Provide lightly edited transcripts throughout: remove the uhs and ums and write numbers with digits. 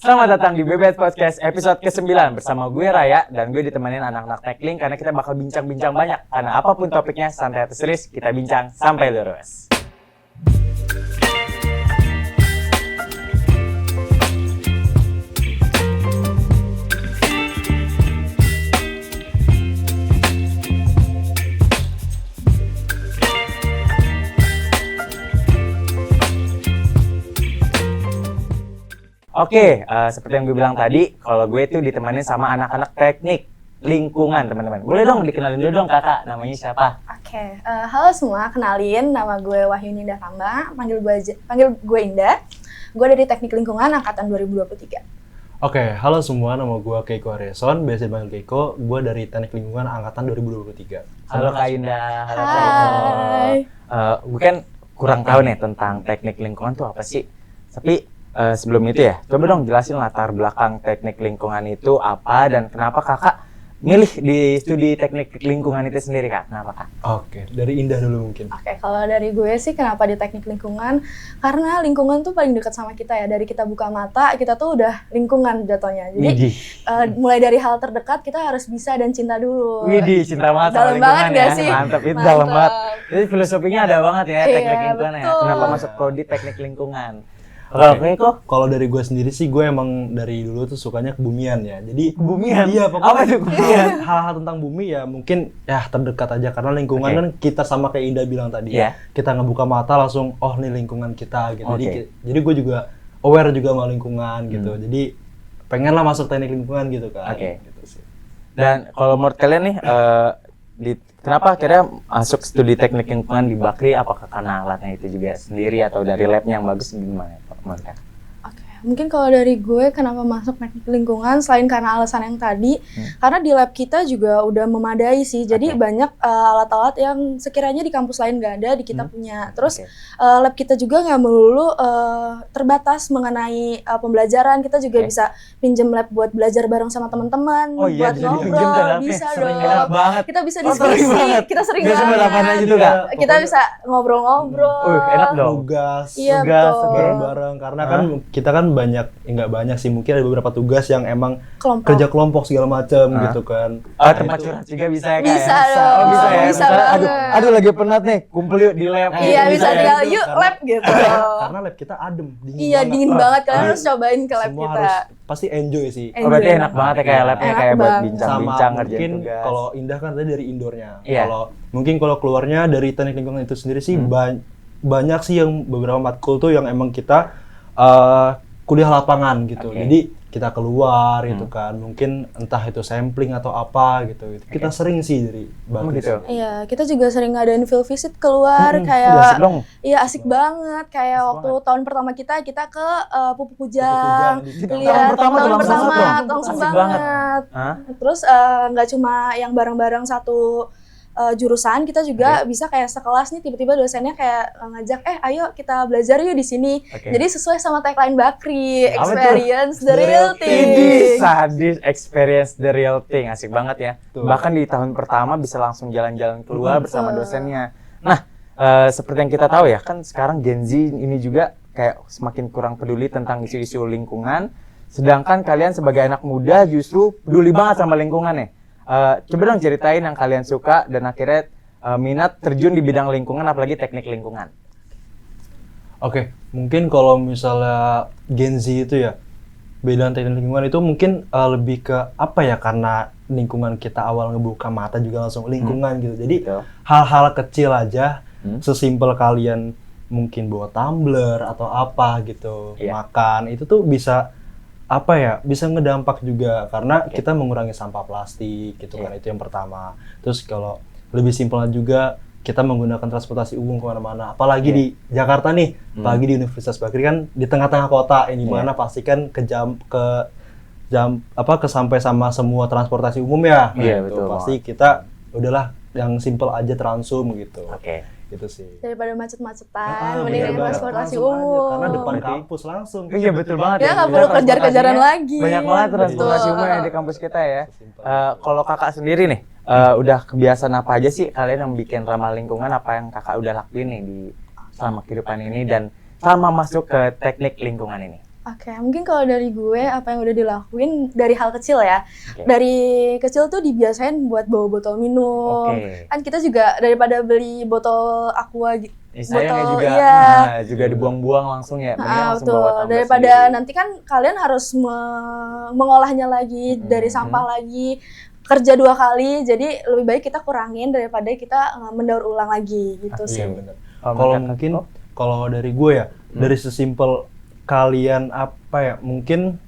Selamat datang di Bebet Podcast episode ke-9 bersama gue Raya dan gue ditemenin anak-anak Tekling karena kita bakal bincang-bincang banyak. Karena apapun topiknya, santai atau serius, kita bincang sampai lurus. Oke, seperti yang gue bilang tadi, kalau gue tuh ditemenin sama anak-anak teknik lingkungan, teman-teman. Boleh dong dikenalin dulu dong kakak, namanya siapa? Oke, halo semua, kenalin nama gue Wahyuni Indah Tamba, panggil gue Indah. Gue dari Teknik Lingkungan angkatan 2023. Oke, halo semua, nama gue Keiko Aryason, biasa dipanggil Keiko. Gue dari Teknik Lingkungan angkatan 2023. Halo Kak Indah, halo Kak Hai. Iko. Gue kan kurang tahu nih tentang teknik lingkungan tuh apa sih. Tapi sebelum itu ya, coba dong jelasin latar belakang teknik lingkungan itu apa dan kenapa kakak milih di studi teknik lingkungan itu sendiri kak? Kenapa kak? Oke, dari Indah dulu mungkin. Oke, kalau dari gue sih kenapa di Teknik Lingkungan? Karena lingkungan tuh paling dekat sama kita ya. Dari kita buka mata, kita tuh udah lingkungan jatuhnya. Jadi mulai dari hal terdekat kita harus bisa dan cinta dulu. Widih, cinta banget sama Dalam lingkungan banget ya. gak sih? Mantap, itu dalam banget. Jadi filosofinya ada banget ya teknik Iya, lingkungan ya. betul. Kenapa masuk prodi teknik lingkungan? Kalau Keiko? Kalau dari gue sendiri sih, gue emang dari dulu tuh sukanya kebumian ya. Jadi Kebumian? Iya, pokoknya Apa itu kebumian? hal-hal tentang bumi ya mungkin ya terdekat aja karena lingkungan Oke. kan kita sama kayak Indah bilang tadi Iya. ya. Kita ngebuka mata langsung oh nih lingkungan kita gitu. Oke. Jadi gue juga aware juga sama lingkungan gitu. Jadi pengen lah masuk teknik lingkungan gitu kan. Oke. Gitu sih. Dan kalau menurut kalian nih, kenapa akhirnya masuk studi teknik lingkungan di Bakri? Apakah karena alatnya itu juga sendiri atau dari labnya yang bagus gimana Pak? Menurut kalian? Oke, mungkin kalau dari gue kenapa masuk Teknik Lingkungan selain karena alasan yang tadi, karena di lab kita juga udah memadai sih. Jadi Oke. banyak alat-alat yang sekiranya di kampus lain nggak ada, di kita punya. Terus Oke. lab kita juga nggak melulu terbatas mengenai pembelajaran. Kita juga Oke. bisa pinjam lab buat belajar bareng sama teman-teman, Oh iya, buat bisa dipinjam tuh ngobrol, labnya. bisa Sering dong. enak banget. Kita bisa Oh, sering diskusi, banget. kita sering Biasa banget. balapan aja tuh, Kak? Kita bisa ngobrol-ngobrol. Enak dong. Tugas Iya, Tugas, betul. bareng-bareng karena kan kita kan banyak nggak banyak sih, mungkin ada beberapa tugas yang emang Kelompok. kerja kelompok segala macam gitu kan. Tempat curhat juga bisa ya kak? Bisa ya? dong. Oh, bisa ya? Bisa Misalnya, banget. aduh lagi penat nih, kumpul yuk di lab. Iya, bisa ya? tinggal yuk lab gitu. Karena lab kita adem, dingin Iya, banget. dingin banget. Kalian Jadi harus cobain ke lab semua kita. harus pasti enjoy sih. Oh, berarti Enjoy. enak banget ya kayak labnya Enak kayak buat banget. Sama bincang-bincang ngerjain mungkin tugas. kalau Indah kan tadi dari indoornya. Iya. Kalau keluarnya dari teknik lingkungan itu sendiri sih banyak sih yang beberapa matkul tuh yang emang kita kuliah lapangan gitu. Oke. Jadi kita keluar gitu kan, mungkin entah itu sampling atau apa gitu. Kita sering sih dari Oh, Bakri gitu. sih. Iya, kita juga sering ngadain field visit keluar Udah asik kayak dong. iya asik banget kayak Asik waktu tahun pertama kita ke Pupuk Kujang, Pupuk Kujang. lihat Tahun pertama tuh tahun langsung pertama banget dong. langsung Asik banget. banget. Hah? Terus nggak cuma yang bareng-bareng satu jurusan, kita juga bisa kayak sekelas nih tiba-tiba dosennya kayak ngajak ayo kita belajar yuk di sini. Oke. Jadi sesuai sama tagline Bakri, Apa tuh? experience the real Ini thing. sadis, experience the real thing, asik banget ya. Betul. Bahkan di tahun pertama bisa langsung jalan-jalan keluar bersama dosennya. Nah, seperti yang kita tahu ya, kan sekarang Gen Z ini juga kayak semakin kurang peduli tentang isu-isu lingkungan. Sedangkan kalian sebagai anak muda justru peduli banget sama lingkungan nih. Coba dong ceritain yang kalian suka dan akhirnya minat terjun di bidang lingkungan, apalagi teknik lingkungan. Oke, mungkin kalau misalnya Gen Z itu ya, bidang teknik lingkungan itu mungkin lebih ke apa ya, karena lingkungan kita awal ngebuka mata juga langsung lingkungan gitu. Jadi Betul. hal-hal kecil aja, sesimpel kalian mungkin bawa tumbler atau apa gitu, Iya. makan, itu tuh bisa apa ya, bisa ngedampak juga karena kita mengurangi sampah plastik gitu kan, itu yang pertama. Terus kalau lebih simpelnya juga kita menggunakan transportasi umum kemana-mana, apalagi di Jakarta nih, apalagi di Universitas Bakri kan di tengah-tengah kota, yang dimana pasti kan ke sampai sama semua transportasi umum ya. Iya, gitu. betul Pasti kita udahlah yang simpel aja Transum gitu. Oke. Gitu sih. Daripada macet-macetan, Ah, mending bener naik banget. transportasi Langsung aja, umum. karena depan Berarti- kampus langsung. Iya betul banget Ya, nggak Kita perlu kejar-kejaran transportasinya lagi. Banyak banget transportasi Betul. umum yang di kampus kita ya. Sesimpel. Kalau kakak sendiri nih, udah kebiasaan apa aja sih kalian yang bikin ramah lingkungan? Apa yang kakak udah lakuin nih di selama kehidupan ini dan selama masuk ke teknik lingkungan ini? Oke, mungkin kalau dari gue apa yang udah dilakuin dari hal kecil ya. Oke. Dari kecil tuh dibiasain buat bawa botol minum. Oke. Kan kita juga daripada beli botol aqua gitu. Sayangnya Botol, juga, iya. juga dibuang-buang langsung ya. Mending langsung Betul. bawa tumbler Daripada sendiri. nanti kan kalian harus mengolahnya lagi dari sampah lagi, kerja 2 kali. Jadi lebih baik kita kurangin daripada kita mendaur ulang lagi gitu Iya sih. benar. Oh, Kalau mereka- mungkin kalau dari gue ya, dari sesimpel kalian apa ya, mungkin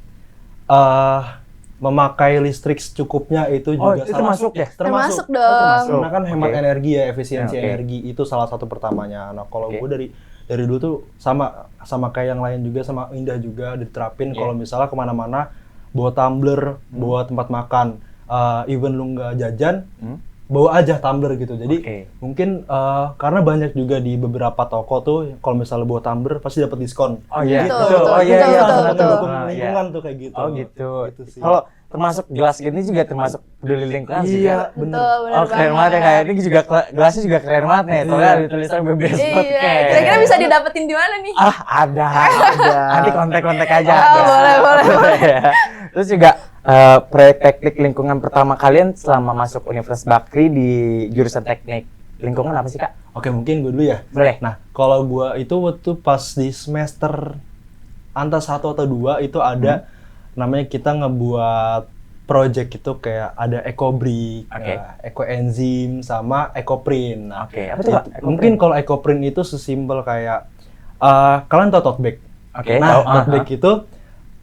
memakai listrik secukupnya itu Oh, juga itu termasuk ya? Termasuk Oh, dong. termasuk. Karena kan hemat Oke. energi ya, efisiensi Ya, oke. energi itu salah satu pertamanya. Nah, kalau Oke. gue dari dulu tuh sama kayak yang lain juga, sama Indah juga diterapin. Iya. Kalau misalnya kemana-mana bawa tumbler, bawa tempat makan, even lu nggak jajan, bawa aja tumbler gitu. Jadi Oke. mungkin karena banyak juga di beberapa toko tuh kalau misalnya bawa tumbler pasti dapat diskon. Oh iya, Betul, betul. betul, Oh iya, betul, iya. betul, benar, betul. benar. Mendukung Ah, iya. lingkungan tuh kayak gitu. Oh gitu. Gitu sih. Kalau termasuk gelas ini juga termasuk peduli lingkungan sih. Iya, kan? bener. Betul, benar Oh keren banget ya, kayak ini juga gelasnya juga keren banget nih. Soalnya ada tulisan BBS Iya, Podcast. kira-kira bisa didapetin di mana nih? Ah ada. Nanti kontak-kontak aja. Oh, ada. boleh. Ya. Terus juga proyek teknik lingkungan pertama kalian selama masuk Universitas Bakri di jurusan teknik lingkungan apa sih Kak? Oke, mungkin gue dulu ya. Boleh. Nah, kalau gua itu waktu pas di semester antara 1 atau 2 itu ada namanya kita ngebuat project itu kayak ada EcoBrick, Oke. EcoEnzyme sama EcoPrint. Nah, Oke, apa tuh, Kak? itu- mungkin kalau EcoPrint itu sesimpel kayak kalian tahu tote bag. Oke. Nah, tahu. tote bag itu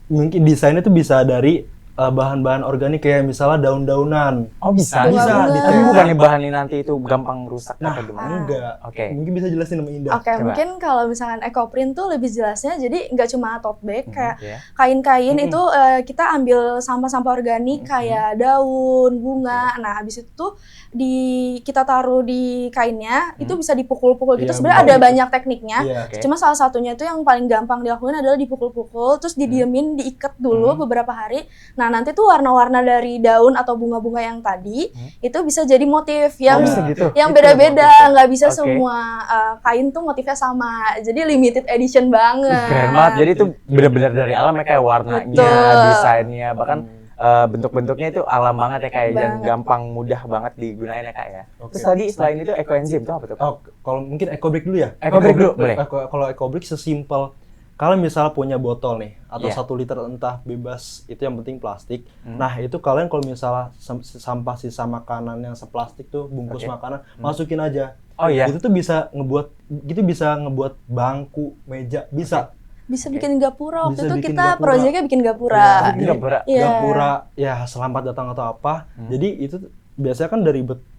mungkin desainnya tuh bisa dari bahan-bahan organik kayak misalnya daun-daunan. Oh bisa. Bisa, Tapi bener. bukannya bahannya nanti itu gampang rusak Nah, atau gimana? enggak. Oke. Mungkin bisa jelasin sama Indah. Oke, Coba. mungkin kalau misalkan EcoPrint tuh lebih jelasnya, jadi nggak cuma tote bag, kayak Ya. kain-kain itu kita ambil sampah-sampah organik kayak daun, bunga. Nah, habis itu tuh kita taruh di kainnya, itu bisa dipukul-pukul gitu. Iya, Sebenarnya betul. ada banyak tekniknya. Iya. Oke. Cuma salah satunya itu yang paling gampang dilakuin adalah dipukul-pukul, terus didiemin, diikat dulu beberapa hari. Nah, nanti tuh warna-warna dari daun atau bunga-bunga yang tadi itu bisa jadi motif yang bisa gitu? yang Gitu beda-beda, motifnya. nggak bisa Oke. semua kain tuh motifnya sama. Jadi limited edition banget. Keren banget. Jadi itu benar-benar dari alam ya, kayak warnanya, Betul. desainnya, bahkan bentuk-bentuknya itu alam banget ya, kayak dan Banget. gampang mudah banget digunain ya Kak ya. Oke. Terus tadi selain itu EcoEnzyme itu apa tuh? Oh, kalau mungkin EcoBrick dulu ya. EcoBrick dulu, boleh. Kalau EcoBrick sesimpel kalian misal punya botol nih atau Iya. 1 liter entah bebas, itu yang penting plastik. Nah, itu kalian kalau misalnya sampah sisa makanan yang seplastik tuh bungkus Oke. makanan masukin aja. Oh iya. Itu tuh bisa ngebuat bangku, meja, bisa. Bisa bikin gapura. Waktu Bisa itu bikin kita gapura. proyeknya bikin gapura. Iya, Bikin gapura. Iya. Gapura ya selamat datang atau apa. Jadi itu biasanya kan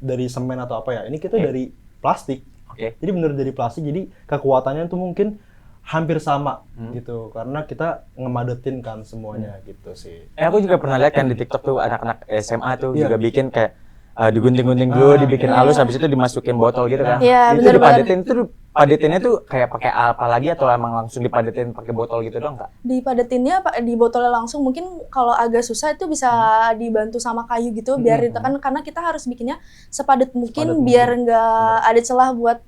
dari semen atau apa ya. Ini kita Oke. dari plastik. Oke. Jadi bener dari plastik, jadi kekuatannya tuh mungkin hampir sama gitu. Karena kita ngemadetin kan semuanya gitu sih. Aku juga pernah lihat kan di TikTok tuh anak-anak SMA tuh Iya. juga bikin kayak digunting-gunting dulu, dibikin halus, habis itu dimasukin botol gitu kan. Iya, Itu bener dipadetin tuh, padetinnya tuh kayak pakai apa lagi atau emang langsung dipadetin pakai botol gitu doang Kak? Dipadetinnya di botolnya langsung, mungkin kalau agak susah itu bisa dibantu sama kayu gitu biar ditekan, karena kita harus bikinnya sepadat mungkin Sepadat biar mungkin. nggak ada celah buat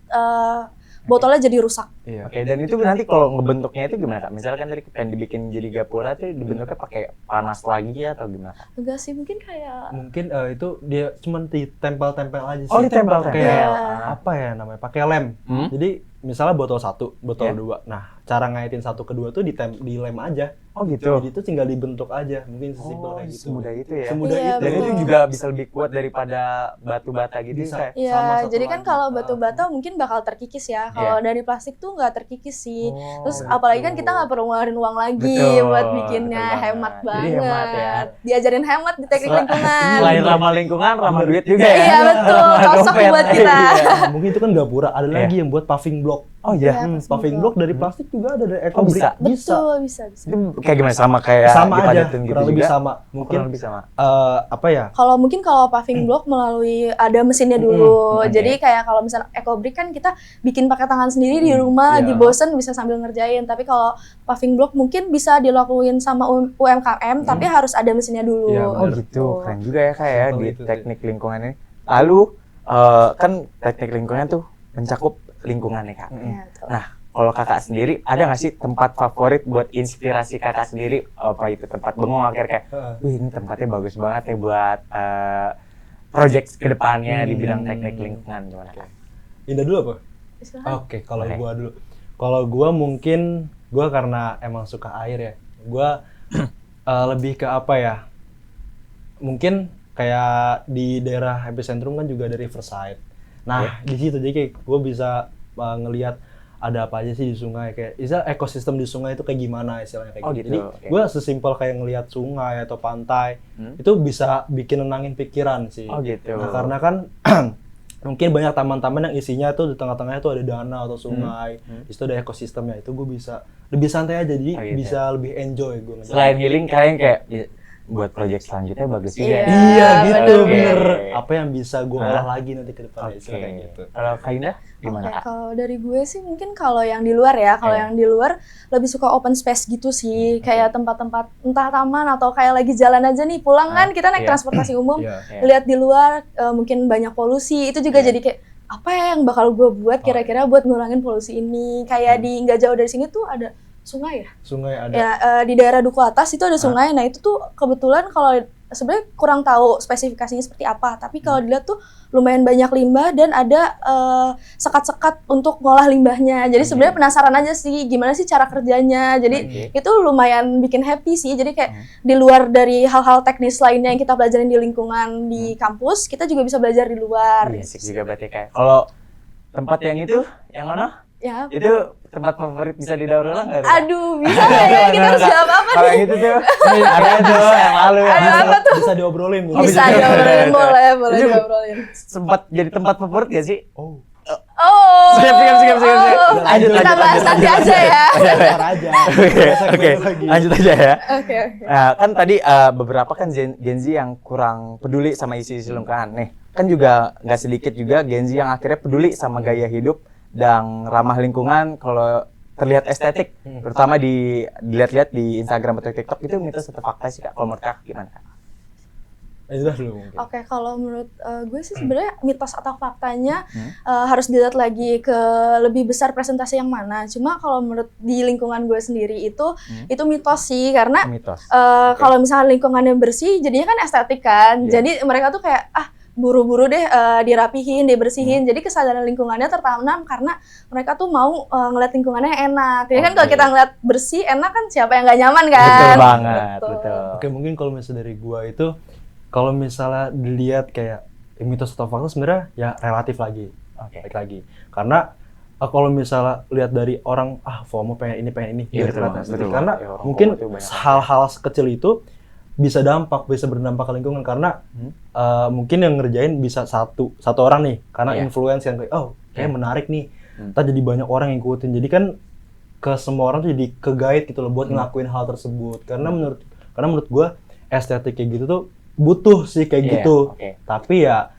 botolnya jadi rusak. Iya. Oke, dan itu nanti kalau ngebentuknya itu gimana Kak? Misalkan tadi pengen dibikin jadi gapura tuh dibentuknya pakai panas lagi atau gimana Kak? Enggak sih, mungkin kayak Mungkin itu dia cuma ditempel-tempel aja sih. Oh, ditempel-tempel. Kayak Iya. apa ya namanya? Pakai lem. Jadi misalnya botol 1, botol Iya. 2. Nah, cara ngaitin 1 ke 2 tuh dilem aja. Oh gitu. Jadi itu tinggal dibentuk aja. Mungkin sesimpel Oh, kayak gitu. semudah itu ya. Semudah Iya, itu. Dan itu betul. juga bisa lebih kuat daripada batu bata gitu Bisa. kayak. Sama Iya, satu jadi kan lagi. kalau batu bata mungkin bakal terkikis ya. Kalau dari plastik tuh nggak terkikis sih. Oh, Terus gitu. apalagi kan kita nggak perlu ngeluarin uang lagi Betul, buat bikinnya, betul banget. hemat Jadi banget. hemat ya. Diajarin hemat di teknik lingkungan. Selain ramah lingkungan, ramah duit juga ya. Iya, betul. Ramah Kosong dompet. buat kita. Iya. Nah, mungkin itu kan gapura. Ada Iya. lagi yang buat paving block. Oh iya. Iya. Paving block dari plastik juga ada dari Oh, bisa? EcoBrick. Betul, bisa. Itu kayak gimana, sama kayak Sama aja, dipadetin gitu kurang lebih juga? sama. Mungkin Mungkin lebih sama. apa ya? Kalau mungkin kalau paving block melalui ada mesinnya dulu. oke. Jadi kayak kalau misalnya EcoBrick kan kita bikin pakai tangan sendiri di rumah, iya. lagi bosen bisa sambil ngerjain. Tapi kalau paving block mungkin bisa dilakuin sama UMKM, tapi harus ada mesinnya dulu. Iya, Oh bener. gitu, keren juga ya Kak ya Simpel di itu sih. teknik lingkungan ini. Lalu kan teknik lingkungan tuh mencakup lingkungan nih Kak. Iya, betul. Nah, kalau kakak sendiri ada nggak sih tempat favorit buat inspirasi kakak sendiri? Apa itu tempat bengong akhirnya kayak, wih ini tempatnya bagus banget ya buat project kedepannya di bidang teknik lingkungan gimana kak? Indah dulu apa? Silahkan. Oke, kalau Boleh. gua dulu. Kalau gua mungkin karena emang suka air ya. Gua lebih ke apa ya? Mungkin kayak di daerah epicentrum kan juga ada Riverside. Nah, di situ jadi kayak gua bisa ngelihat ada apa aja sih di sungai, kayak ekosistem di sungai itu kayak gimana istilahnya kayak Oh, gitu. gitu, Jadi oke. gua sesimpel kayak ngelihat sungai atau pantai itu bisa bikin nenangin pikiran sih. Oh, gitu. Nah, karena kan mungkin banyak taman-taman yang isinya tuh di tengah-tengahnya tuh ada danau atau sungai, di situ ada ekosistemnya, itu gue bisa lebih santai aja, jadi Oh, gitu. bisa lebih enjoy gue. Selain healing kalian kayak buat project selanjutnya bagus juga. Iya. Iya gitu, Oke. bener. Apa yang bisa gue Hah? olah lagi nanti ke depannya, Oke. kayak gitu. Kalau Kak Indah gimana Oke, kak? kalau dari gue sih mungkin kalau yang di luar ya, kalau Iya. yang di luar lebih suka open space gitu sih, kayak tempat-tempat entah taman atau kayak lagi jalan aja nih pulang kan kita naik Iya. transportasi umum, Iya. lihat di luar mungkin banyak polusi, itu juga Iya. jadi kayak apa ya yang bakal gue buat kira-kira buat ngurangin polusi ini, kayak di nggak jauh dari sini tuh ada sungai ya. Sungai ada. Ya, di daerah Duku Atas itu ada sungai. Nah, itu tuh kebetulan kalau sebenarnya kurang tahu spesifikasinya seperti apa, tapi kalau dilihat tuh lumayan banyak limbah dan ada sekat-sekat untuk ngolah limbahnya. Jadi sebenarnya penasaran aja sih gimana sih cara kerjanya. Jadi itu lumayan bikin happy sih. Jadi kayak di luar dari hal-hal teknis lainnya yang kita pelajarin di lingkungan di kampus, kita juga bisa belajar di luar. Basic juga berarti kayak. Kalau tempat yang itu, yang mana? Ya. Itu tempat favorit bisa didaur ulang nggak? Aduh, bisa nggak ya? Kita harus jawab apa Kalau nih? yang itu tuh, ada tuh yang lalu ya. Aduh, apa tuh? Bisa diobrolin nih. Bisa bisa. diobrolin, boleh Itu diobrolin. sempat jadi tempat favorit gak sih? Oh, Oh. Skip. Oh. Lanjut, Kita lanjut, bahas lanjut, nanti lanjut. aja ya. ntar aja. Oke, lanjut aja ya. Oke. Nah, kan tadi beberapa kan Gen Z yang kurang peduli sama isu-isu lingkungan. Nih, kan juga nggak sedikit juga Gen Z yang akhirnya peduli sama gaya hidup dan ramah lingkungan kalau terlihat estetik, terutama dilihat-lihat di Instagram atau TikTok itu mitos atau fakta sih kak? Kalau menurut kak gimana kak? Udah dulu mungkin. Oke, kalau menurut gue sih sebenarnya mitos atau faktanya harus dilihat lagi ke lebih besar presentasi yang mana. Cuma kalau menurut di lingkungan gue sendiri itu mitos sih, karena Mitos. kalau misalnya lingkungannya bersih, jadinya kan estetik kan. Iya. Jadi mereka tuh kayak buru-buru deh dirapihin, dibersihin. Jadi kesadaran lingkungannya tertanam karena mereka tuh mau ngeliat lingkungannya enak. Jadi kan kalau Oke. kita ngeliat bersih, enak kan siapa yang nggak nyaman kan? Betul banget, Betul. betul. Oke, mungkin kalau misalnya dari gua itu, kalau misalnya dilihat kayak mitos atau fakta sebenarnya ya relatif lagi. Oke. Baik lagi. Karena kalau misalnya lihat dari orang FOMO pengen ini Iya, biar betul, kelihatan betul. estetik. Karena Ya, orang mungkin FOMO itu banyak hal-hal sekecil itu bisa berdampak ke lingkungan karena mungkin yang ngerjain bisa satu orang nih, karena Iya. influence yang kayak kayak Iya. menarik nih. Ntar jadi banyak orang yang ngikutin. Jadi kan ke semua orang tuh jadi ke-guide gitu loh buat ngelakuin hal tersebut. Karena menurut gua estetik kayak gitu tuh butuh sih kayak Iya, gitu. oke. Tapi ya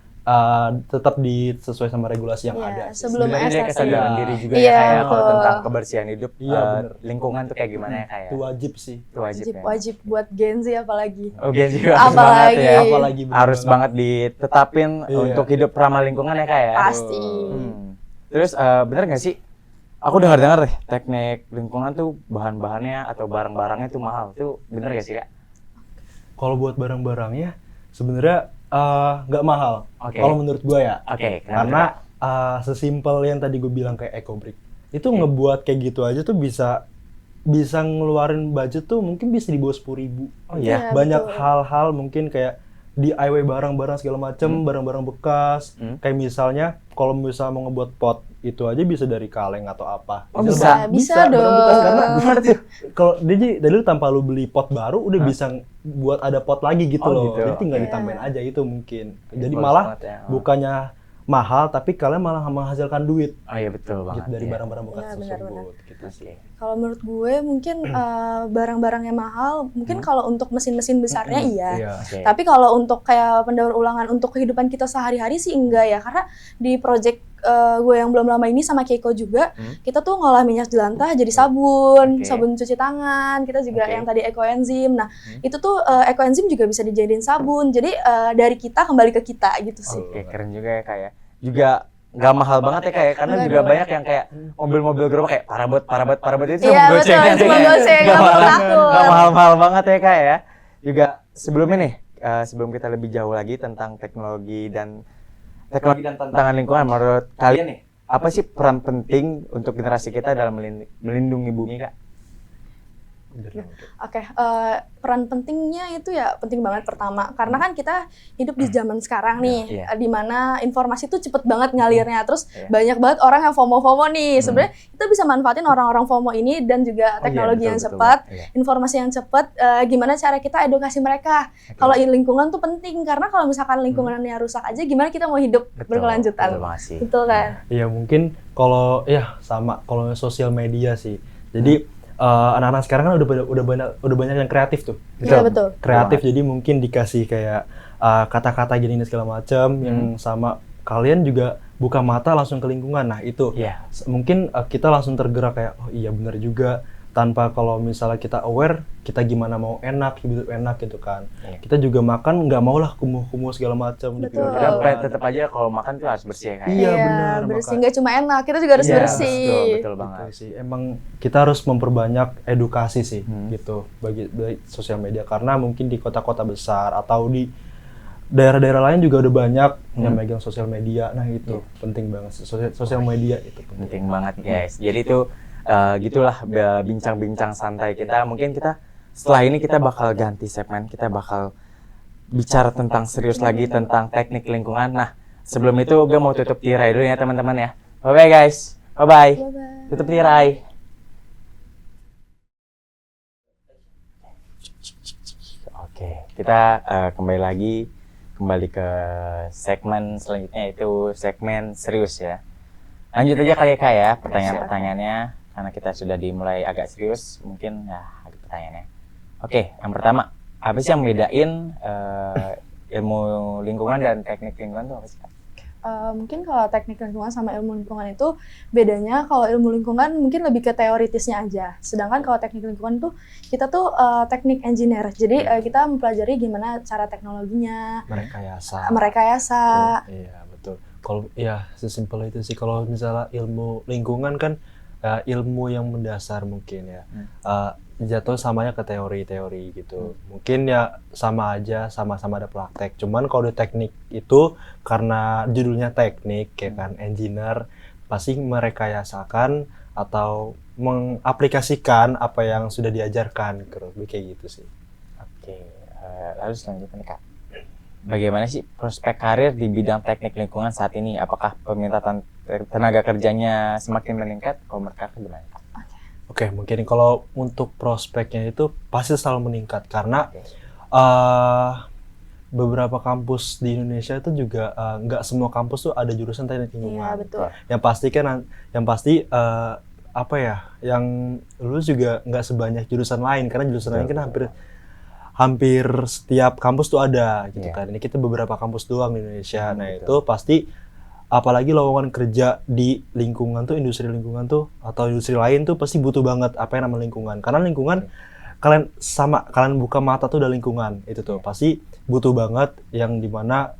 tetap sesuai sama regulasi yang Iya, ada sih. sebelum Sebenarnya dia estetik. kesadaran diri juga Iya, ya kayak kalau betul. tentang kebersihan hidup, Iya, bener. lingkungan tuh kayak gimana ya kayak. Itu wajib sih. Itu wajib ya. Wajib buat Gen Z apalagi. Oh, Gen Z harus Apalagi. banget ya. Apalagi bener Harus banget ditetapin Iya. untuk hidup ramah lingkungan ya kak ya. Pasti. Terus bener nggak sih? Aku dengar deh teknik lingkungan tuh bahan-bahannya atau barang-barangnya tuh mahal. Tuh bener gak sih kak? Kalau buat barang-barangnya sebenarnya nggak mahal. Oke. Kalau menurut gua ya. Oke. Karena sesimpel yang tadi gue bilang kayak EcoBrick. Itu ngebuat kayak gitu aja tuh bisa ngeluarin budget tuh mungkin bisa di bawah 10.000. Oh iya. Iya, Banyak betul. hal-hal mungkin kayak DIY barang-barang segala macem, barang-barang bekas. Kayak misalnya kalau misalnya mau ngebuat pot itu aja bisa dari kaleng atau apa. Oh, Itu bisa? Bisa barang dong. bekas karena Gimana tuh? kalau dari lu tanpa lu beli pot baru udah bisa buat ada pot lagi gitu Oh, loh. gitu. Jadi tinggal Iya. ditambahin aja itu mungkin. Jadi bagus malah banget ya. bukannya mahal tapi kalian malah menghasilkan duit Oh iya betul banget. gitu dari iya. barang-barang bekas Iya, tersebut benar-benar. gitu sih. Oke. Kalau menurut gue mungkin barang-barangnya mahal, mungkin kalau untuk mesin-mesin besarnya iya. Iya. Oke. Tapi kalau untuk kayak pendaur ulangan untuk kehidupan kita sehari-hari sih enggak ya, karena di project gue yang belum lama ini sama Keiko juga, kita tuh ngolah minyak jelantah jadi sabun, Oke. sabun cuci tangan, kita juga Oke. yang tadi ekoenzim. Nah, itu tuh ekoenzim juga bisa dijadiin sabun. Jadi dari kita kembali ke kita gitu sih. Oke, keren juga ya kak ya. Juga nggak mahal banget ya kayak, karena Nggak juga dong. banyak yang kayak mobil-mobil gerobak kayak parabot itu Iya cuma betul, gocengan cuma ya. goceng, nggak perlu takut. Nggak mahal-mahal banget ya kak ya. Juga sebelumnya nih, sebelum kita lebih jauh lagi tentang teknologi dan tantangan lingkungan, menurut kalian nih, apa sih peran penting untuk generasi kita dalam melindungi bumi kak? Oke, peran pentingnya itu ya penting banget pertama, karena kan kita hidup di zaman sekarang nih, Iya. di mana informasi tuh cepet banget ngalirnya, terus Iya. banyak banget orang yang FOMO nih. Sebenarnya kita bisa manfaatin orang-orang FOMO ini dan juga teknologi yang cepat, informasi yang cepat. Gimana cara kita edukasi mereka? Kalau lingkungan tuh penting, karena kalau misalkan lingkungannya rusak aja, gimana kita mau hidup berkelanjutan? Betul kan? Iya mungkin kalau sama kalau sosial media sih. Jadi anak-anak sekarang kan udah banyak yang kreatif tuh. Iya betul. Kreatif, jadi mungkin dikasih kayak kata-kata gini segala macam yang sama kalian juga buka mata langsung ke lingkungan. Nah itu mungkin kita langsung tergerak kayak oh iya benar juga, tanpa kalau misalnya kita aware kita gimana mau hidup enak gitu kan. Kita juga makan nggak mau lah kumuh-kumuh segala macam gitu. Tetap aja kalau makan tuh harus bersih ya kayak. Iya benar, bersih nggak cuma enak, kita juga harus bersih. Betul banget. Gitu sih. Emang kita harus memperbanyak edukasi sih gitu bagi sosial media, karena mungkin di kota-kota besar atau di daerah-daerah lain juga udah banyak yang megang sosial media. Nah itu penting banget, sosial media itu penting banget guys. Jadi itu gitulah bincang-bincang santai kita. Mungkin kita setelah ini kita bakal ganti segmen, kita bakal bicara tentang serius lagi tentang teknik lingkungan. Nah sebelum itu gue mau tutup tirai dulu ya teman-teman ya. Bye bye guys, bye bye. Tutup tirai. Oke, kita kembali ke segmen selanjutnya, itu segmen serius ya. Lanjut aja kali ya pertanyaan-pertanyaannya, karena kita sudah dimulai agak serius, mungkin ya ada pertanyaannya. Oke, yang pertama, apa sih yang bedain ilmu lingkungan dan teknik lingkungan itu apa sih Kak? Mungkin kalau teknik lingkungan sama ilmu lingkungan itu bedanya, kalau ilmu lingkungan mungkin lebih ke teoritisnya aja. Sedangkan kalau teknik lingkungan tuh kita tuh teknik engineer. Jadi kita mempelajari gimana cara teknologinya. Merekayasa. Iya, betul. Kalau ya sesimpel itu sih. Kalau misalnya ilmu lingkungan kan ilmu yang mendasar mungkin ya. Jatuh samanya ke teori-teori gitu. Mungkin ya sama aja, sama-sama ada praktek. Cuman kalau di teknik itu karena judulnya teknik ya kan, engineer pasti merekayasakan atau mengaplikasikan apa yang sudah diajarkan, kayak gitu sih. Oke, lalu selanjutnya nih Kak. Bagaimana sih prospek karir di bidang teknik lingkungan saat ini? Apakah permintaan tenaga kerjanya semakin meningkat? Kalau mereka gimana? Oke, mungkin kalau untuk prospeknya itu pasti selalu meningkat karena beberapa kampus di Indonesia itu juga nggak semua kampus tuh ada jurusan teknik lingkungan. Iya, betul. Yang pasti yang lulus juga nggak sebanyak jurusan lain, karena jurusan lain kan hampir setiap kampus tuh ada gitu kan. Ini kita beberapa kampus doang di Indonesia. Nah itu pasti, apalagi lowongan kerja di lingkungan tuh, industri lingkungan tuh atau industri lain tuh pasti butuh banget apa yang namanya lingkungan. Karena lingkungan kalian buka mata tuh udah lingkungan itu tuh pasti butuh banget, yang dimana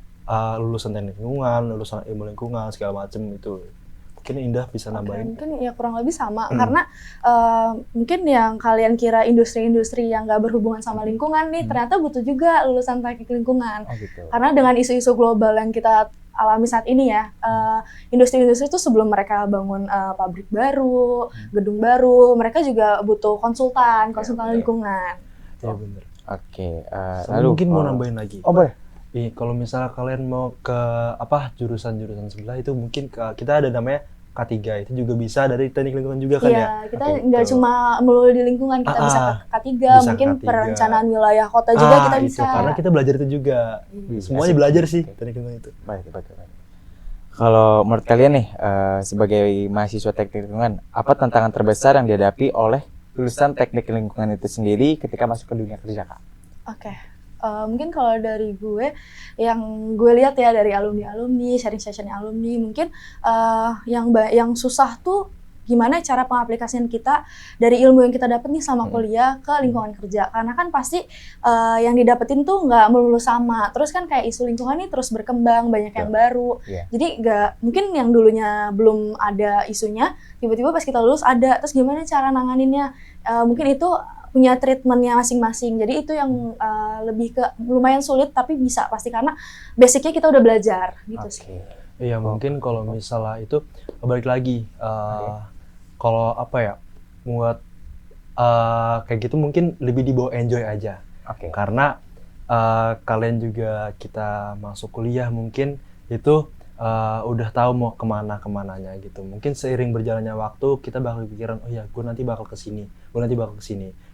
lulusan teknik lingkungan, lulusan ilmu lingkungan segala macem itu. Mungkin Indah bisa nambahin. Mungkin ya kurang lebih sama, karena mungkin yang kalian kira industri-industri yang nggak berhubungan sama lingkungan nih, ternyata butuh juga lulusan teknik lingkungan. Karena dengan isu-isu global yang kita alami saat ini ya, industri-industri itu sebelum mereka bangun pabrik baru, gedung baru, mereka juga butuh konsultan lingkungan. Iya benar. Oke, lalu mungkin mau nambahin lagi. Oh boleh. Kalau misalnya kalian mau ke jurusan-jurusan sebelah itu, mungkin kita ada namanya K3, itu juga bisa dari teknik lingkungan juga kan ya? Iya, kita nggak cuma melulu di lingkungan, kita bisa ke K3, mungkin K3. perencanaan wilayah kota juga kita bisa. Itu, karena kita belajar itu juga. Semuanya belajar sih teknik lingkungan itu. Baik. Kalau menurut kalian nih, sebagai mahasiswa teknik lingkungan, apa tantangan terbesar yang dihadapi oleh lulusan teknik lingkungan itu sendiri ketika masuk ke dunia kerja, Kak? Oke. Mungkin kalau dari gue, yang gue lihat ya dari alumni, sharing session alumni, mungkin yang susah tuh gimana cara pengaplikasian kita dari ilmu yang kita dapat nih selama kuliah ke lingkungan kerja. Karena kan pasti yang didapetin tuh nggak melulu sama. Terus kan kayak isu lingkungan nih terus berkembang, banyak yang baru. Jadi nggak mungkin yang dulunya belum ada isunya, tiba-tiba pas kita lulus ada. Terus gimana cara nanganinnya? Mungkin itu punya treatmentnya masing-masing. Jadi itu yang lebih ke lumayan sulit tapi bisa pasti karena basicnya kita udah belajar gitu sih. Iya mungkin kalau misalnya itu balik lagi kalau apa ya buat kayak gitu mungkin lebih dibawa enjoy aja. Karena kalian juga kita masuk kuliah mungkin itu udah tahu mau kemananya gitu. Mungkin seiring berjalannya waktu kita bakal pikiran oh ya gue nanti bakal kesini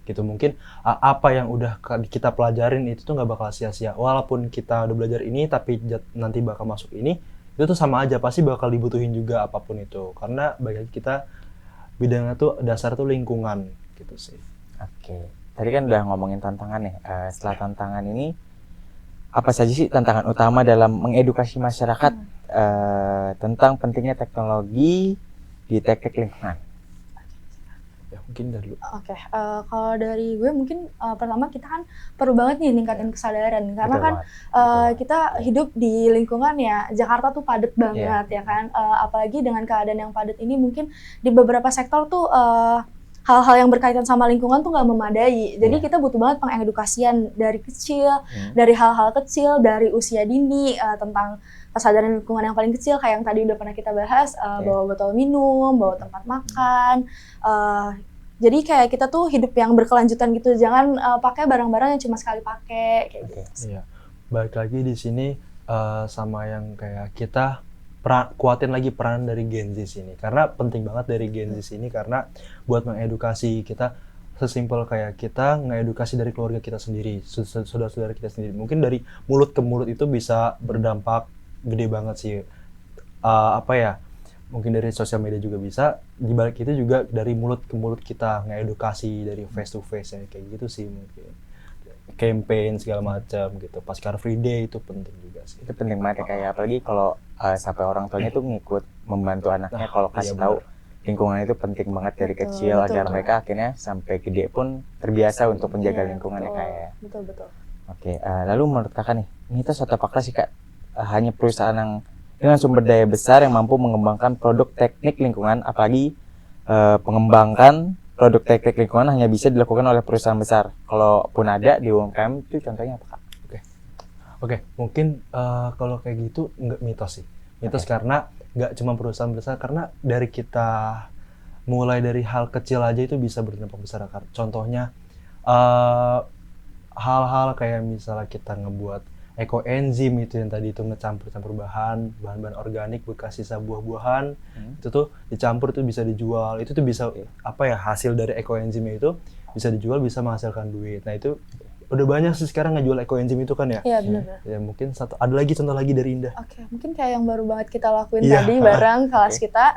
gitu. Mungkin apa yang udah kita pelajarin itu tuh nggak bakal sia-sia. Walaupun kita udah belajar ini tapi nanti bakal masuk ini, itu tuh sama aja pasti bakal dibutuhin juga apapun itu. Karena bagi kita bidangnya tuh dasar tuh lingkungan gitu sih. Tadi kan udah ngomongin tantangan nih. Setelah tantangan ini apa saja sih tantangan utama dalam mengedukasi masyarakat tentang pentingnya teknologi di teknik lingkungan? Ya mungkin dari dulu. Kalau dari gue mungkin pertama kita kan perlu banget nih ningkatin kesadaran karena kan kita hidup di lingkungan ya Jakarta tuh padat banget ya kan, apalagi dengan keadaan yang padat ini mungkin di beberapa sektor tuh hal-hal yang berkaitan sama lingkungan tuh nggak memadai. Jadi kita butuh banget pengedukasian dari kecil, dari hal-hal kecil, dari usia dini tentang kesadaran lingkungan yang paling kecil kayak yang tadi udah pernah kita bahas, bawa botol minum, bawa tempat makan. Jadi kayak kita tuh hidup yang berkelanjutan gitu, jangan pakai barang-barang yang cuma sekali pakai kayak gitu. Iya. Balik lagi di sini sama yang kayak kita kuatin lagi peran dari Gen Z sini karena penting banget dari Gen Z sini karena buat mengedukasi kita sesimpel kayak kita ngedukasi dari keluarga kita sendiri, saudara-saudara kita sendiri. Mungkin dari mulut ke mulut itu bisa berdampak gede banget sih. Mungkin dari sosial media juga bisa, dibalik itu juga dari mulut ke mulut kita ngedukasi dari face to face ya kayak gitu sih mungkin. Campaign segala macam gitu. Pas Car Free Day itu penting juga sih. Itu penting banget ya kayak apalagi kalau sampai orang tuanya tuh ngikut membantu anaknya kalau kasih tahu lingkungan itu penting banget dari kecil agar mereka akhirnya sampai gede pun terbiasa untuk menjaga lingkungan ya kayak. Betul. Lalu menurut kakak nih, mitos atau fakta sih kak, hanya perusahaan yang dengan sumber daya besar yang mampu mengembangkan produk teknik lingkungan, apalagi pengembangkan produk teknik lingkungan hanya bisa dilakukan oleh perusahaan besar. Kalaupun ada di UMKM itu contohnya apa kak? Oke, mungkin kalau kayak gitu nggak mitos sih. Mitos karena nggak cuma perusahaan besar, karena dari kita mulai dari hal kecil aja itu bisa berdampak besar. Contohnya hal-hal kayak misalnya kita ngebuat ekoenzim itu yang tadi itu ngecampur-campur bahan-bahan organik bekas sisa buah-buahan itu tuh dicampur tuh bisa dijual. Itu tuh bisa hasil dari ekoenzimnya itu bisa dijual, bisa menghasilkan duit. Nah itu udah banyak sih sekarang ngejual ekoenzim itu kan ya. Iya benar. Ya mungkin ada lagi contoh lagi dari Indah. Mungkin kayak yang baru banget kita lakuin tadi bareng kelas kita.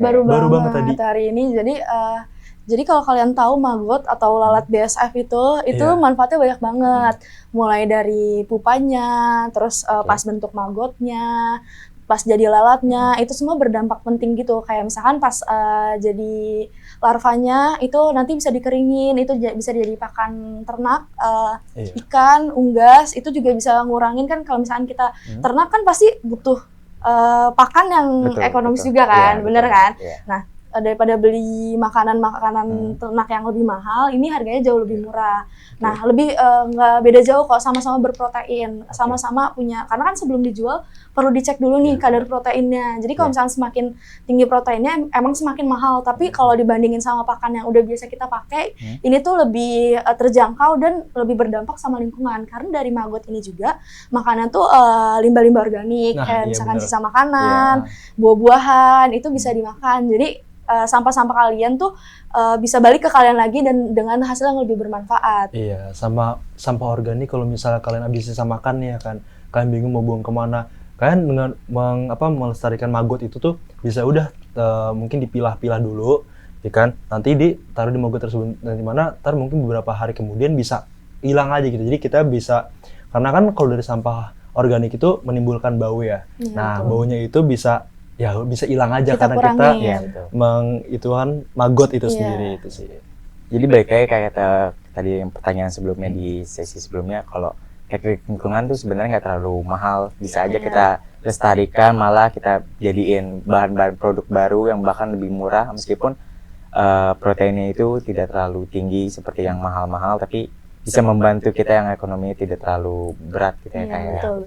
Baru banget tadi. Hari ini. Jadi kalau kalian tahu maggot atau lalat BSF itu manfaatnya banyak banget. Mulai dari pupanya, terus pas bentuk maggotnya, pas jadi lalatnya, itu semua berdampak penting gitu. Kayak misalkan pas jadi larvanya itu nanti bisa dikeringin, itu bisa jadi pakan ternak, ikan, unggas, itu juga bisa ngurangin kan kalau misalkan kita ternak kan pasti butuh pakan yang ekonomis juga kan, bener kan? Nah, daripada beli makanan ternak yang lebih mahal, ini harganya jauh lebih murah. Nah, lebih nggak beda jauh kok, sama-sama berprotein, sama-sama punya. Karena kan sebelum dijual perlu dicek dulu nih kadar proteinnya. Jadi kalau misalnya semakin tinggi proteinnya, emang semakin mahal. Tapi kalau dibandingin sama pakan yang udah biasa kita pakai, ini tuh lebih terjangkau dan lebih berdampak sama lingkungan. Karena dari maggot ini juga makanan tuh limbah-limbah organik, kayak misalkan sisa makanan, buah-buahan itu bisa dimakan. Jadi sampah-sampah kalian tuh bisa balik ke kalian lagi dan dengan hasil yang lebih bermanfaat. Iya, sama sampah organik kalau misalnya kalian habis sisa makan nih ya kan, kalian bingung mau buang kemana, kalian dengan melestarikan maggot itu tuh bisa udah mungkin dipilah-pilah dulu, ya kan, nanti ditaruh di maggot tersebut, nanti mana, ntar mungkin beberapa hari kemudian bisa hilang aja gitu. Jadi kita bisa, karena kan kalau dari sampah organik itu menimbulkan bau ya, nah baunya itu bisa ya bisa hilang aja Kita karena kurangin. kita Iya, betul. ituan magot itu Iya. sendiri itu sih. Jadi balik lagi kayak tadi yang pertanyaan sebelumnya di sesi sebelumnya, kalau teknik lingkungan tuh sebenarnya nggak terlalu mahal, bisa aja Iya. kita lestarikan, malah kita jadiin bahan-bahan produk baru yang bahkan lebih murah, meskipun proteinnya itu tidak terlalu tinggi seperti yang mahal-mahal, tapi bisa membantu kita yang ekonominya tidak terlalu berat gitu ya Iya, Kak ya. betul.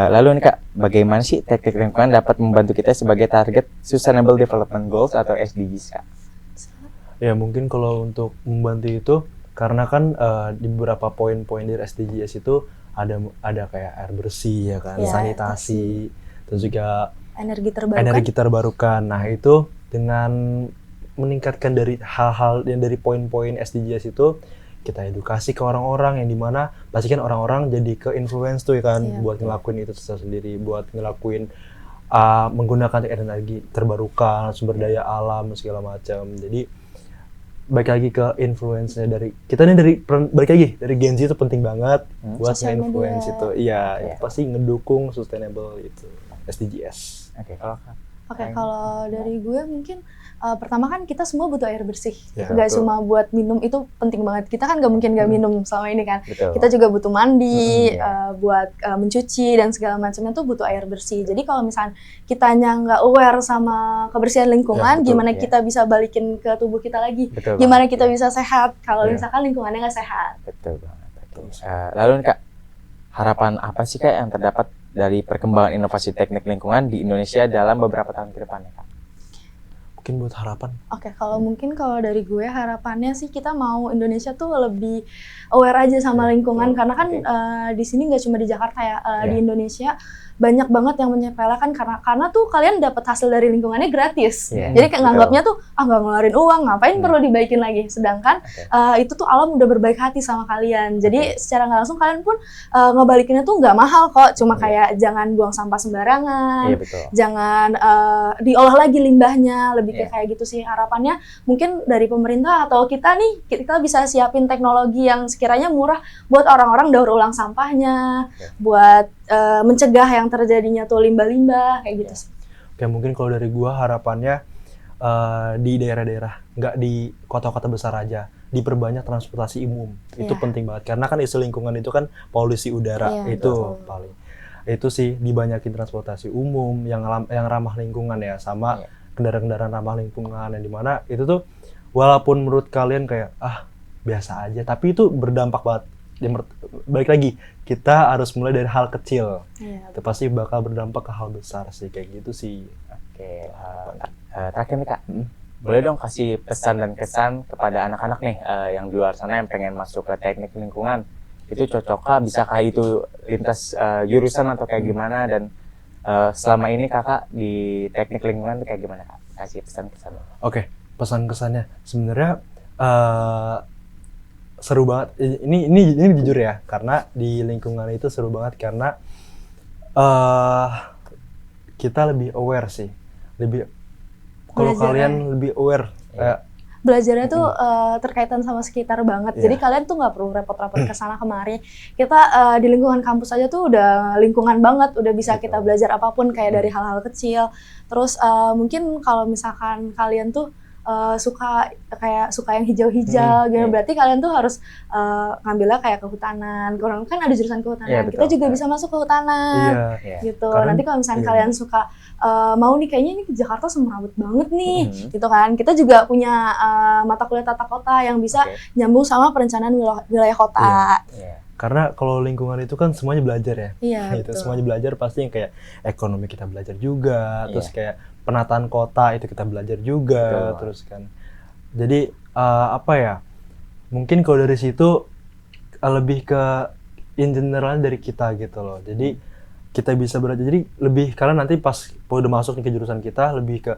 Lalu nih Kak, bagaimana sih teknik lingkungan dapat membantu kita sebagai target Sustainable Development Goals atau SDGs Kak? Ya mungkin kalau untuk membantu itu karena kan di beberapa poin-poin dari SDGs itu ada kayak air bersih ya kan, Iya, sanitasi, terus juga Energi terbarukan. energi terbarukan. Nah itu dengan meningkatkan dari hal-hal yang dari poin-poin SDGs itu kita edukasi ke orang-orang yang dimana pasti kan orang-orang jadi ke influence tuh ya kan, Iya, buat betul. ngelakuin itu sendiri, buat ngelakuin menggunakan energi terbarukan, sumber daya alam segala macam. Jadi balik lagi ke influence-nya dari kita nih, balik lagi dari Gen Z itu penting banget buat Sosial nge-influence media. itu. Iya, Iya. itu pasti ngedukung sustainable itu SDGs. Oke, kalau Kak? Oke, kalau dari gue mungkin pertama kan kita semua butuh air bersih. Ya, Gak betul. cuma buat minum, itu penting banget. Kita kan gak mungkin gak minum selama ini kan. Betul. Kita juga butuh mandi, Iya. buat mencuci dan segala macamnya tuh butuh air bersih. Jadi kalau misalnya kitanya nggak aware sama kebersihan lingkungan, Ya, betul, gimana ya. kita bisa balikin ke tubuh kita lagi? Betul Gimana banget, kita ya. bisa sehat kalau Ya. misalkan lingkungannya nggak sehat? Betul banget. Lalu nih Kak, harapan apa sih Kak yang terdapat dari perkembangan inovasi teknik lingkungan di Indonesia dalam beberapa tahun ke depan ya Kak? Mungkin buat harapan. Oke, kalau mungkin kalau dari gue harapannya sih kita mau Indonesia tuh lebih aware aja sama Ya, lingkungan, betul. karena kan Oke. di sini nggak cuma di Jakarta ya, di Ya. Indonesia banyak banget yang menyepelekan karena tuh kalian dapat hasil dari lingkungannya gratis. Ya, Jadi kayak betul. nganggapnya tuh nggak ngeluarin uang, ngapain perlu dibaikin lagi. Sedangkan Oke. itu tuh alam udah berbaik hati sama kalian. Jadi Oke. secara nggak langsung kalian pun ngebalikinnya tuh nggak mahal kok. Cuma Iya. kayak jangan buang sampah sembarangan, Iya betul. jangan diolah lagi limbahnya, lebih Iya. kayak gitu sih harapannya. Mungkin dari pemerintah atau kita nih, kita bisa siapin teknologi yang sekiranya murah buat orang-orang daur ulang sampahnya, Oke. buat mencegah yang terjadinya tuh limbah-limbah kayak gitu sih. Oke, mungkin kalau dari gua harapannya di daerah-daerah, nggak di kota-kota besar aja, diperbanyak transportasi umum. Itu Iya. penting banget karena kan isu lingkungan itu kan polusi udara, Iya, itu betul. paling. Itu sih dibanyakin transportasi umum yang ramah lingkungan ya, sama Iya. kendaraan-kendaraan ramah lingkungan yang dimana itu tuh walaupun menurut kalian kayak biasa aja, tapi itu berdampak banget. Balik lagi, kita harus mulai dari hal kecil. Iya. Itu pasti bakal berdampak ke hal besar sih, kayak gitu sih. Oke, terakhir nih Kak, boleh dong kasih pesan dan kesan kepada anak-anak nih yang di luar sana yang pengen masuk ke teknik lingkungan. Itu cocokkah, bisakah itu lintas jurusan atau kayak gimana, dan selama ini Kakak di teknik lingkungan tuh kayak gimana Kak? Kasih pesan-kesan. Oke, pesan kesannya sebenarnya seru banget. Ini jujur ya, karena di lingkungan itu seru banget karena kita lebih aware sih. Kalau Belajar kalian ya. lebih aware, Belajarnya tuh terkaitan sama sekitar banget. Iya. Jadi kalian tuh nggak perlu repot-repot ke sana kemari. Kita di lingkungan kampus aja tuh udah lingkungan banget, udah bisa kita belajar apapun kayak dari hal-hal kecil. Terus mungkin kalau misalkan kalian tuh suka yang hijau-hijau gitu, berarti kalian tuh harus ngambilnya kayak kehutanan. Kan ada jurusan kehutanan. Iya, Kita betul. juga bisa masuk kehutanan. iya. Gitu. Karena- Nanti kalau misalnya iya. kalian suka mau nih kayaknya ini Jakarta semrawut banget nih, gitu kan. Kita juga punya mata kuliah tata kota yang bisa Oke. nyambung sama perencanaan wilayah kota. Iya. Karena kalau lingkungan itu kan semuanya belajar ya. Iya, Gitu, betul. semuanya belajar, pasti yang kayak ekonomi kita belajar juga, Iya. terus kayak penataan kota itu kita belajar juga, Betul. terus kan. Jadi apa ya? Mungkin kalau dari situ lebih ke in general dari kita gitu loh. Jadi kita bisa belajar. Jadi lebih karena nanti pas udah masuk nih ke jurusan kita lebih ke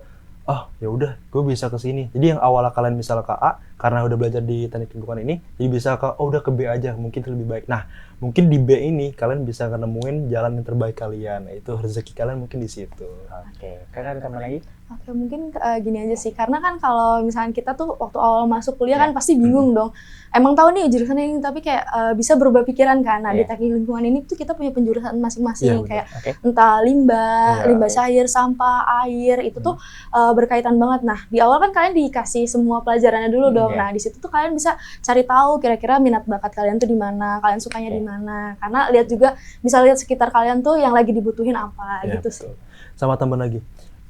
ya udah, gue bisa ke sini. Jadi yang awalnya kalian misalnya ke A karena udah belajar di teknik lingkungan ini, jadi bisa ke udah ke B aja, mungkin itu lebih baik. Nah, mungkin di B ini kalian bisa nemuin jalan yang terbaik kalian. Itu rezeki kalian mungkin di situ. Oke, Kakak ada tambahan lagi? Oke, mungkin gini aja sih, karena kan kalau misalnya kita tuh waktu awal masuk kuliah kan pasti bingung dong. Emang tahu nih jurusan ini, tapi kayak bisa berubah pikiran kan. Nah, di teknik lingkungan ini tuh kita punya penjurusan masing-masing, kayak entah limbah, limbah cair, sampah, air, itu tuh berkaitan banget. Nah, di awal kan kalian dikasih semua pelajarannya dulu dong. Nah, di situ tuh kalian bisa cari tahu kira-kira minat bakat kalian tuh di mana, kalian sukanya di mana. Karena lihat juga, bisa lihat sekitar kalian tuh yang lagi dibutuhin apa gitu sih. Sama temen lagi.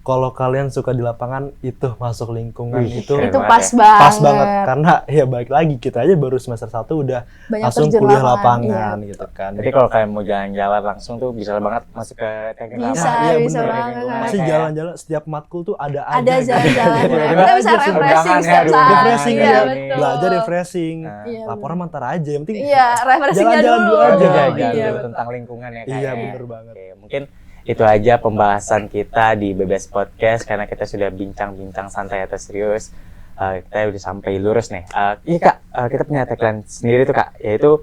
Kalau kalian suka di lapangan itu masuk lingkungan itu pas banget. Pas banget karena ya balik lagi kita aja baru semester 1 udah banyak langsung kuliah lapangan gitu kan. Jadi kalau kalian mau jalan-jalan langsung tuh bisa banget masuk ke teknik lapangan. Bisa banget. Masih jalan-jalan setiap matkul tuh ada jalan-jalan. Kita bisa refreshing setiap saat. Refreshing ya, belajar refreshing. Iya, Laporan mantar aja yang penting. refreshingnya dulu Jalan-jalan tentang lingkungan ya. Iya, bener banget. Oke, mungkin itu aja pembahasan kita di BBS Podcast karena kita sudah bincang-bincang santai atau serius. Kita udah sampai lurus nih. Iya Kak, kita punya tagline sendiri tuh Kak, yaitu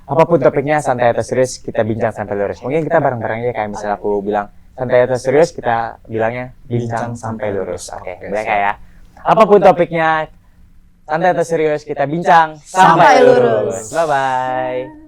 apapun topiknya santai atau serius kita bincang sampai lurus. Mungkin kita bareng-bareng aja kayak misalnya aku bilang santai atau serius, kita bilangnya bincang sampai lurus. Oke, boleh Kak ya. Apapun topiknya santai atau serius kita bincang sampai lurus. Bye bye.